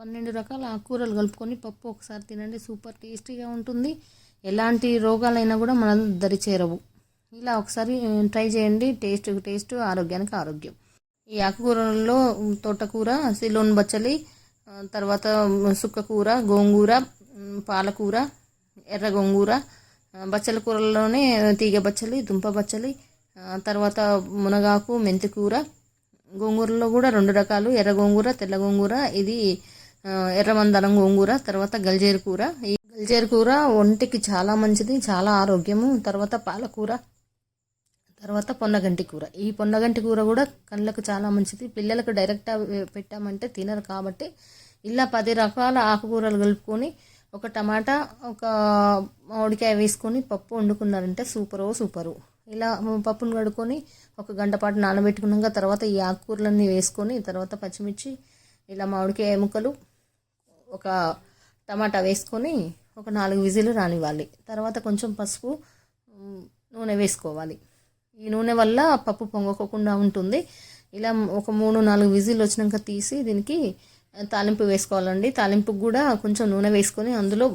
12 రకాల ఆకుకూరలు కలుపుకొని పప్పు ఒకసారి తినండి, సూపర్ టేస్టీగా ఉంటుంది. ఎలాంటి రోగాలైనా కూడా మనం దరి చేరవు. ఇలా ఒకసారి ట్రై చేయండి. టేస్ట్, ఆరోగ్యానికి ఆరోగ్యం. ఈ ఆకుకూరల్లో తోటకూర, సిలోన్ బచ్చలి, తర్వాత సుక్కకూర, గోంగూర, పాలకూర, ఎర్ర గోంగూర, బచ్చల కూరల్లోనే తీగ బచ్చలి, దుంప బచ్చలి, తర్వాత మునగాకు, మెంతికూర. గోంగూరలో కూడా 2 రకాలు, ఎర్ర గోంగూర, తెల్ల గోంగూర. ఇది ఎర్రమందరం గోంగూర. తర్వాత గల్జేరు కూర. ఈ గల్జేరు కూర ఒంటికి చాలా మంచిది, చాలా ఆరోగ్యము. తర్వాత పాలకూర, తర్వాత పొన్నగంటి కూర. ఈ పొన్నగంటి కూర కూడా కళ్ళకు చాలా మంచిది. పిల్లలకు డైరెక్ట్గా పెట్టామంటే తినరు కాబట్టి ఇలా 10 రకాల ఆకుకూరలు కలుపుకొని ఒక టమాటా, ఒక మామిడికాయ వేసుకొని పప్పు వండుకున్నారంటే సూపరు. ఇలా పప్పును కడుక్కొని 1 గంట పాటు నానబెట్టుకున్నాక తర్వాత ఈ ఆకుకూరలన్నీ వేసుకొని తర్వాత పచ్చిమిర్చి, ఇలా మామిడికాయ ముక్కలు, ఒక టమాటా వేసుకొని ఒక 4 విజిల్ రానివ్వాలి. తర్వాత కొంచెం పసుపు, నూనె వేసుకోవాలి. ఈ నూనె వల్ల పప్పు పొంగకుండా ఉంటుంది. ఇలా ఒక 3-4 విజిల్ వచ్చినాక తీసి దీనికి తాలింపు వేసుకోవాలండి. తాలింపుకు కూడా కొంచెం నూనె వేసుకొని అందులో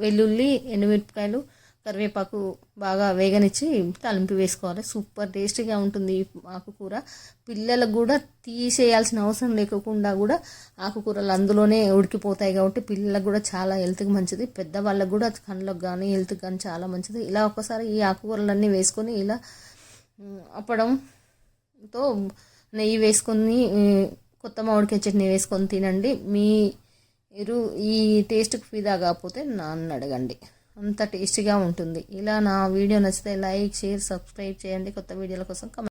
వెల్లుల్లి, ఎండుమిరపకాయలు, కరివేపాకు బాగా వేగనిచ్చి తాలింపు వేసుకోవాలి. సూపర్ టేస్టీగా ఉంటుంది ఈ ఆకుకూర. పిల్లలకు కూడా తీసేయాల్సిన అవసరం లేకుండా కూడా ఆకుకూరలు అందులోనే ఉడికిపోతాయి కాబట్టి పిల్లలకు కూడా చాలా హెల్త్కి మంచిది. పెద్దవాళ్ళకు కూడా కళ్ళకు కానీ హెల్త్కి కానీ చాలా మంచిది. ఇలా ఒక్కసారి ఈ ఆకుకూరలన్నీ వేసుకొని ఇలా అప్పడంతో నెయ్యి వేసుకొని కొత్త మామిడికాయ చట్నీ వేసుకొని తినండి. మీరు ఈ టేస్ట్కి ఫిదా కాకపోతే నన్ను అడగండి, అంత టేస్టీగా ఉంటుంది. ఇలా నా వీడియో నచ్చితే లైక్, షేర్, సబ్స్క్రైబ్ చేయండి. కొత్త వీడియోల కోసం